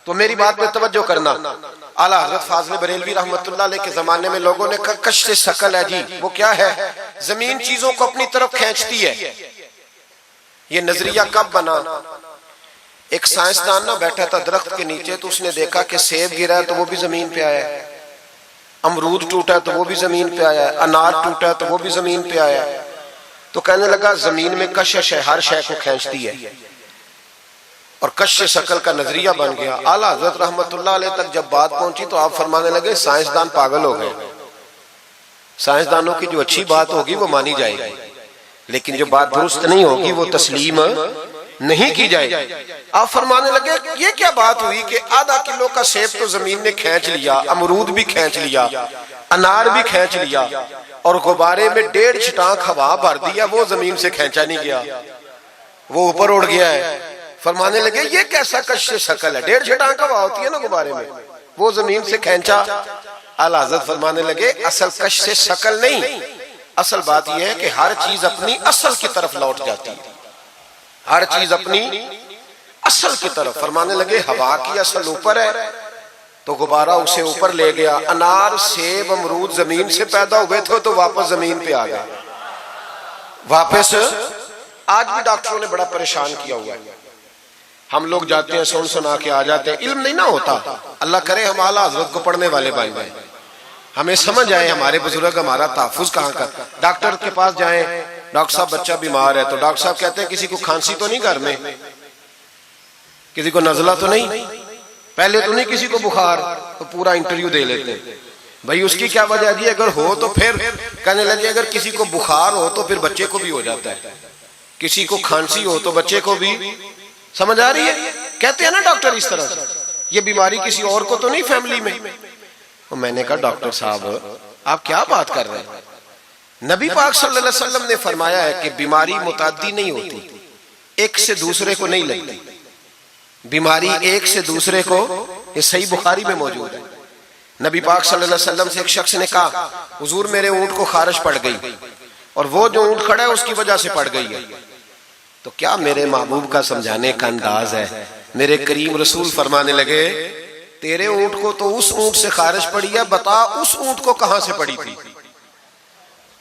तो मेरी बात में तवज्जो करना। आला हजरत फाजिल बरेलवी रहमतुल्लाह अलैह के जमाने में लोगों ने कहा कश से शकल है जी, वो क्या है? जमीन चीजों को अपनी तरफ खींचती है। ये नजरिया कब बना? एक साइंसदान ना बैठा था दरख्त के नीचे, तो उसने देखा कि सेब गिरा है तो वो भी जमीन पे आया है, अमरूद टूटा है तो वो भी जमीन पे आया है, अनार टूटा है तो वो भी जमीन पे आया है। तो कहने लगा जमीन में कशिश है, हर शय को खींचती है, और कश शक्ल का नजरिया बन गया। आला हजरत रहमतुल्लाह अलैह तक जब बात पहुंची तो आप फरमाने लगे साइंसदान पागल हो गए। साइंसदानों की जो अच्छी बात होगी वो मानी जाएगी, लेकिन जो बात दुरुस्त नहीं होगी वो तस्लीम नहीं की जाएगी। आप फरमाने लगे ये क्या बात हुई कि आधा किलो का सेब तो जमीन ने खींच लिया, अमरूद भी खींच लिया, अनार भी खींच लिया, और गुब्बारे में 1.5 छटाक हवा भर दिया, वो जमीन से खींचा नहीं गया, वो ऊपर उड़ गया है। फरमाने लगे ये कैसा कश से शकल है? 1.5 छटाक हवा होती है ना गुब्बारे में, वो जमीन से खींचा। आला हज़रत फरमाने लगे असल कश से शकल नहीं, असल बात यह है कि हर चीज अपनी असल की तरफ लौट जाती है, हर चीज अपनी असल की तरफ। फरमाने लगे हवा की असल ऊपर है तो गुब्बारा उसे ऊपर ले गया। अनार, सेब, अमरूद जमीन से पैदा हुए थे तो वापस जमीन पे आ गए, वापस। आज भी डॉक्टरों ने बड़ा परेशान किया हुआ है। हम लोग जाते हैं, सुन सुना के आ जाते हैं, इल्म नहीं ना होता। अल्लाह करे हम आला हजरत को पढ़ने वाले भाई भाई हमें समझ आए हमारे बुजुर्ग हमारा तहफ्फुज कहाँ का। डॉक्टर के पास जाएं, डॉक्टर साहब बच्चा बीमार है, तो डॉक्टर साहब कहते हैं किसी को खांसी तो नहीं घर में, किसी को नजला तो नहीं, पहले तो नहीं किसी को बुखार, तो पूरा इंटरव्यू दे लेते हैं भाई उसकी क्या वजह जी, अगर हो तो फिर कहने लगे अगर किसी को बुखार हो तो फिर बच्चे को भी हो जाता है, किसी को खांसी हो तो बच्चे को भी। समझ आ रही है? कहते हैं ना डॉक्टर इस तरह से, ये बीमारी किसी और को तो नहीं फैमिली में। तो मैंने कहा डॉक्टर साहब आप क्या बात कर रहे हैं? नबी पाक सल्लल्लाहु अलैहि वसल्लम ने फरमाया है कि बीमारी मुताद्दी नहीं होती, एक से दूसरे को नहीं लगती बीमारी, एक से दूसरे को। ये सही बुखारी में मौजूद है। नबी पाक सल्लल्लाहु अलैहि वसल्लम से एक शख्स ने कहा हुजूर मेरे ऊंट को खारिश पड़ गई, और वो जो ऊंट खड़ा है उसकी वजह से पड़ गई है। तो क्या मेरे महबूब का समझाने का अंदाज है? मेरे करीम रसूल फरमाने लगे तेरे ऊंट को तो उस ऊंट से खारिश पड़ी है, बता उस ऊंट को कहां से पड़ी थी?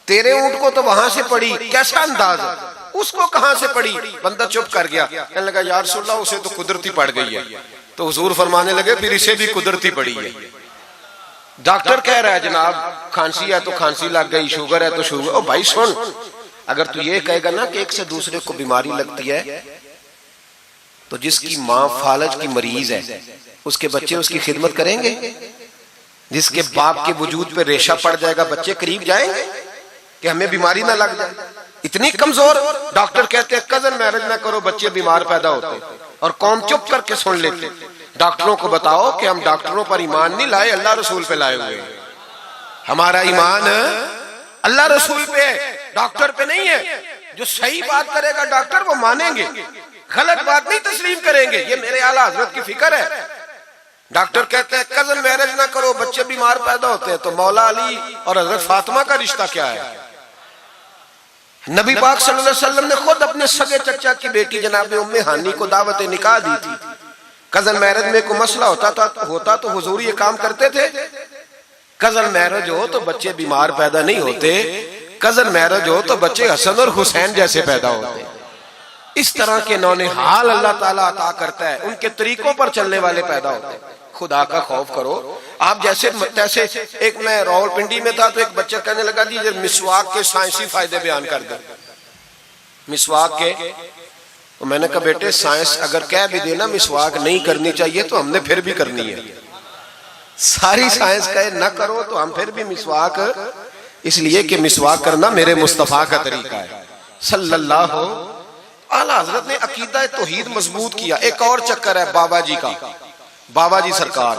तेरे ऊंट को तो वहां से पड़ी, कैसा अंदाज है, उसको कहां से पड़ी? बंदा चुप कर गया, कहने लगा या रसूलल्लाह उसे तो कुदरती पड़ गई है। तो हुजूर फरमाने लगे फिर इसे भी कुदरती पड़ी है। डॉक्टर कह रहा है जनाब खांसी है तो खांसी लग गई, शुगर है तो शुगर। ओ भाई सुन, अगर तू ये कहेगा ना कि एक से दूसरे को बीमारी लगती है, तो जिसकी माँ फालज की मरीज है उसके बच्चे उसकी खिदमत करेंगे? जिसके बाप के वजूद पे रेशा पड़ जाएगा बच्चे करीब जाएंगे कि हमें बीमारी ना लग जाए? इतनी कमजोर। डॉक्टर कहते हैं कजन मैरिज ना करो, बच्चे बीमार पैदा होते, और कौम चुप करके सुन लेते। डॉक्टरों को बताओ कि हम डॉक्टरों पर ईमान नहीं लाए, अल्लाह रसूल पे लाए हुए, हमारा ईमान अल्लाह रसूल पे है, डॉक्टर पे नहीं है। जो सही बात करेगा डॉक्टर वो मानेंगे, गलत बात नहीं तस्लीम करेंगे। ये मेरे आला हजरत की फिक्र है। डॉक्टर कहते हैं कजन मैरिज ना करो, बच्चे बीमार पैदा होते हैं, तो मौला अली और हजरत फातिमा का रिश्ता क्या है? नबी पाक सल्लल्लाहु अलैहि वसल्लम ने खुद अपने सगे चचा की बेटी जनाब उम्मे हानी को दावत निकाह दी थी। कजन मैरिज में कोई मसला होता तो हुजूर ये काम करते थे। कजन मैरिज हो तो बच्चे बीमार पैदा नहीं होते, कजन मैरिज हो तो बच्चे हसन और हुसैन जैसे पैदा होते। इस तरह के नौने हाल अल्लाह ताला अता करता है, उनके तरीकों पर चलने वाले पैदा होते हैं। खुदा का खौफ करो। आप जैसे तैसे, एक मैं रावलपिंडी में था तो एक बच्चा कहने लगा जी मिसवाक के साइंसी फायदे बयान कर दे, मिसवाक के। तो मैंने कहा बेटे साइंस अगर कह भी देना मिसवाक नहीं करनी चाहिए तो हमने फिर भी करनी है। सारी साइंस कहे न करो तो हम फिर भी मिसवाक, इसलिए कि मिसवाक करना मेरे मुस्तफा का तरीका है सल्लल्लाहु। आला हजरत ने अकीदा तौहीद मजबूत किया। एक और चक्कर है बाबा जी का, बाबा जी सरकार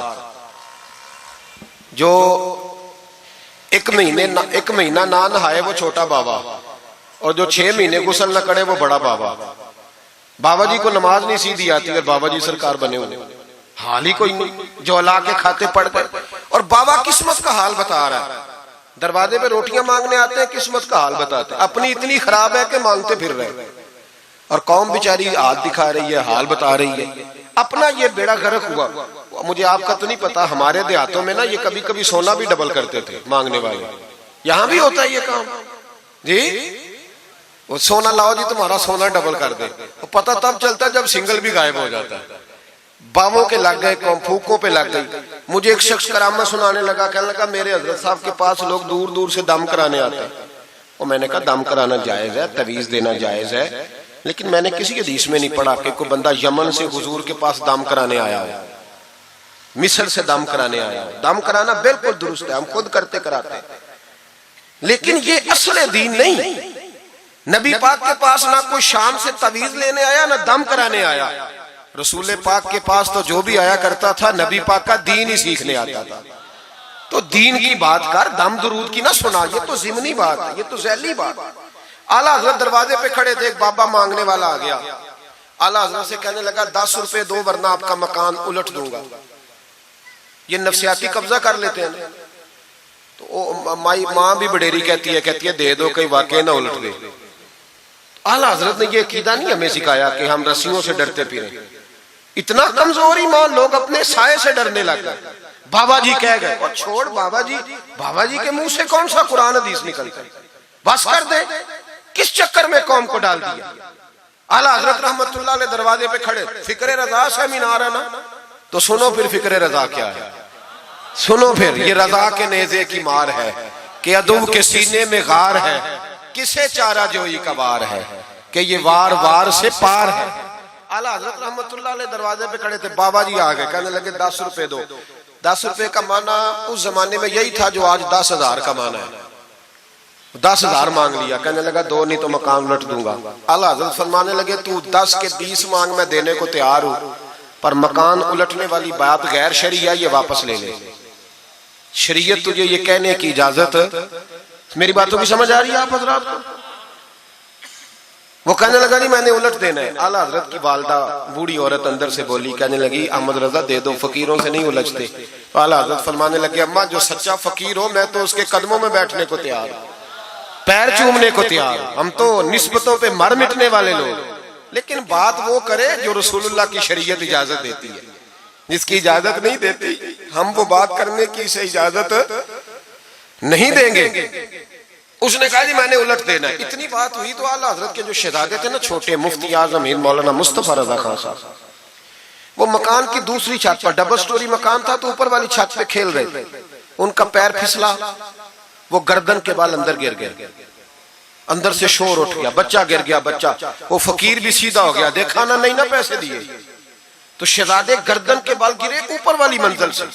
जो एक महीना ना नहाए वो छोटा बाबा, और जो 6 महीने गुसल न करे वो बड़ा बाबा। बाबा जी को नमाज नहीं सीधी आती और बाबा जी सरकार बने हुए, हाल ही कोई नहीं, जो अल्लाह के खाते पढ़ गए। और बाबा किस्मत का हाल बता रहा है, दरवाजे पे रोटियां मांगने आते हैं, किस्मत का हाल बताते हैं। अपनी इतनी खराब है कि मांगते फिर रहे, और कौम बेचारी हाथ दिखा रही है, हाल बता रही है। अपना ये बेड़ा गर्क हुआ। मुझे आपका तो नहीं पता, हमारे देहातों में ना ये कभी कभी सोना भी डबल करते थे मांगने वाले। यहाँ भी होता है ये काम जी, वो सोना लाओ जी तुम्हारा सोना डबल कर दे। वो पता तब चलता है जब सिंगल भी गायब हो जाता है। बावों के लग गए, फूकों पे लग गई। मुझे एक शख्स करामा सुनाने लगा, कहने लगा मेरे हजरत साहब के पास लोग दूर दूर से दम कराने आते हैं। और मैंने कहा दम कराना जायज है, तवीज देना जायज है, लेकिन मैंने किसी हदीस में नहीं पढ़ा कि कोई बंदा यमन से हुजूर के पास दम कराने आया हो, मिस्र से दम कराने आया हो। दम कराना बिल्कुल दुरुस्त है, हम खुद करते कराते हैं, लेकिन ये असल दीन नहीं। नबी पाक के पास ना कोई शाम से तवीज लेने आया ना दम कराने आया। रसूल पाक के पास तो जो भी आया करता था नबी पाक का दीन ही सीखने आता था। तो दीन की बात कर, दम दुरूद की ना सुना, ये तो ज़िमनी बात है, ये तो ज़ैली बात है। आला हजरत दरवाजे पे खड़े थे, एक बाबा मांगने वाला आ गया। आला हजरत से कहने लगा 10 रुपए दो वरना आपका मकान उलट दूंगा। ये नफसियाती कब्जा कर लेते हैं। तो माँ भी बडेरी कहती है दे दो कहीं वाकई ना उलट दे। आला हजरत ने ये अकीदा नहीं हमें सिखाया कि हम रस्सियों से डरते फिरें। इतना कमजोर ईमान, लोग अपने साये से डरने लग गए। बाबा जी कह गए, और छोड़ बाबा जी के मुंह से कौन सा कुरान हदीस निकलता है, बस कर दे। किस चक्कर में कौम को डाल दिया। आला हजरत रहमतुल्लाह अलैह दरवाजे पे खड़े, फिक्रे रजा से मीनार है ना, तो सुनो फिर फिक्रे रजा क्या है, सुनो फिर ये रजा के नेज़े की मार है कि अदुम के सीने में गार है, किसे चारा जोई का वार है कि ये वार वार से पार है। आला हजरत रहमतुल्लाह अलैह दरवाजे पे खड़े थे, बाबा जी आ गए, कहने लगे 10 रुपए दो। 10 रुपए का माना उस जमाने में यही था जो आज 10,000 का माना है। 10,000 मांग लिया, कहने लगा दो नहीं तो मकान उलट दूंगा। आला हजरत फरमाने लगे तू 10 के 20 मांग, मैं देने को तैयार हूं, पर मकान उलटने वाली बात गैर शरीया, ये वापस ले ले। शरीयत तुझे ये कहने की इजाजत, मेरी बातों की समझ आ रही है आप हजरात को? वो कहने लगा नहीं मैंने उलट देना है। आला हजरत की वालदा बूढ़ी औरत अंदर से बोली, कहने लगी अहमद रजा दे दो, फकीरों से नहीं उलझते। तो आला हजरत फरमाने लगे अम्मा जो सच्चा फकीर हो मैं तो उसके कदमों में बैठने को तैयार हूं, पैर चूमने को तैयार। हम तो निस्बतों पे मर मिटने वाले लोग, लेकिन बात वो करे जो रसूलुल्लाह की शरीयत इजाजत देती है। जिसकी इजाजत नहीं देती हम वो बात करने की से इजाजत नहीं देंगे। उसने कहा जी मैंने उलट देना है। इतनी बात हुई तो आला हजरत के जो शहजादे थे ना, छोटे मुफ्ती आजम हिंद मौलाना मुस्तफा रजा खान साहब, वो मकान की दूसरी छत पर, डबल स्टोरी मकान था, तो ऊपर वाली छत पे खेल रहे थे। उनका पैर फिसला, वो गर्दन के बाल अंदर गिर गए, अंदर से शोर उठ गया, बच्चा गिर गया। बच्चा वो फकीर भी सीधा हो गया, देखा ना नहीं ना पैसे दिए, तो शहजादे गर्दन के बाल गिरे ऊपर वाली मंजिल से।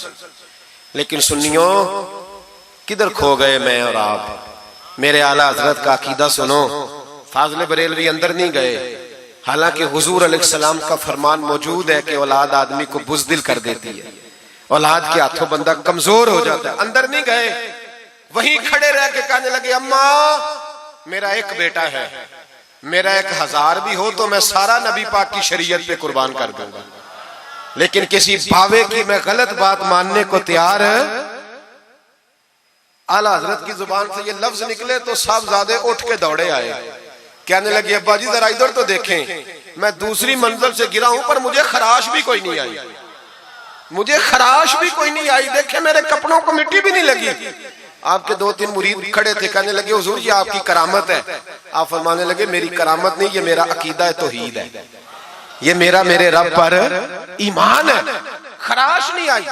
लेकिन सुन्नियों किधर खो गए मैं और आप? मेरे आला हजरत का अकीदा सुनो। फाज़िल बरेलवी अंदर नहीं गए, हालांकि हुजूर अलैहिस्सलाम का फरमान मौजूद है कि औलाद आदमी को बुज़दिल कर देती है, औलाद के हाथों बंदा कमजोर हो जाता है। अंदर नहीं गए, वहीं खड़े रह के कहने लगे अम्मा मेरा एक बेटा है, मेरा 1000 भी हो तो मैं सारा नबी पाक की शरीयत पे कुर्बान कर दूंगा, लेकिन किसी भावे की मैं गलत बात मानने को तैयार है। आला हजरत की जुबान से ये लफ्ज निकले तो साहबजादे उठ के दौड़े आए, कहने लगे अब्बा जी जरा इधर तो देखें, मैं दूसरी मंजिल से गिरा हूं पर मुझे खराश भी कोई नहीं आई, मुझे खराश भी कोई नहीं आई, देखे मेरे कपड़ों को मिट्टी भी नहीं लगी। आपके 2-3 मुरीद खड़े थे, कहने लगे हुजूर ये आपकी करामत है। आप फरमाने लगे मेरी करामत नहीं, ये मेरा अकीदा है, तौहीद है, ये मेरे रब पर ईमान है, खराश नहीं आई।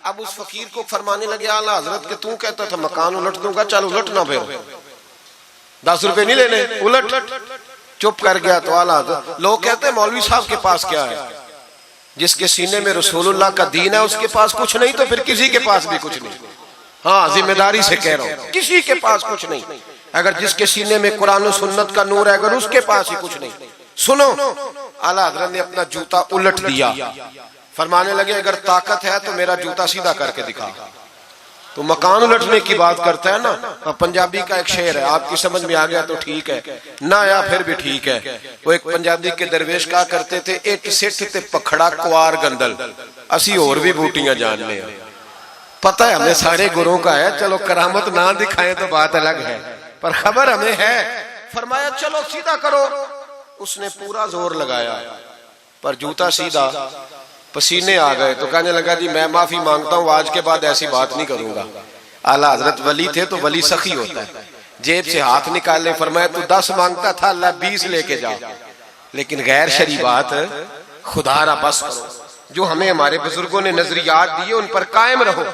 अब उस फकीर को फरमाने लगे आला हजरत के तू कहता था मकान उलट दूंगा, चल उलट ना, फिर 10 रुपए नहीं लेने, उलट। चुप कर गया। तो आला हजरत, लोग कहते हैं मौलवी साहब के पास क्या है? जिसके सीने में रसूलुल्लाह का दीन है उसके पास कुछ नहीं, तो फिर किसी के पास भी कुछ नहीं। हाँ जिम्मेदारी से कह रहा हूं, किसी के पास कुछ नहीं। अगर जिसके सीने में कुरान और सुन्नत का नूर है, अगर उसके पास ही कुछ नहीं। सुनो, आला हजरत ने अपना जूता उलट दिया, फरमाने लगे अगर ताकत है तो मेरा जूता सीधा करके दिखा। तो मकान उलटने की बात करता है ना, पंजाबी का एक शेर है, आपकी समझ में आ गया तो ठीक है, ना आया फिर भी ठीक है। वो एक पंजाबी के दरवेश कहा करते थे, इट सिट ते पखड़ा कुआर गंदल, असी और भी बूटियां जानने हैं। पता है हमें सारे गुरुओं का है, चलो करामत ना दिखाएं तो बात अलग है, पर खबर हमें है। फरमाया चलो सीधा करो, उसने पूरा जोर लगाया पर जूता सीधा पसीने आ गए तो कहने लगा जी मैं माफी मांगता हूं, आज के बाद ऐसी बात नहीं करूंगा। आला हजरत वली थे तो वली सखी होता है, जेब से हाथ निकालने फरमाया तू 10 मांगता था, अल्लाह 20 लेके जा, लेकिन गैर शरी बात खुदा ना बस करो। जो हमें हमारे बुजुर्गों ने नजरियात दिए उन पर कायम रहो।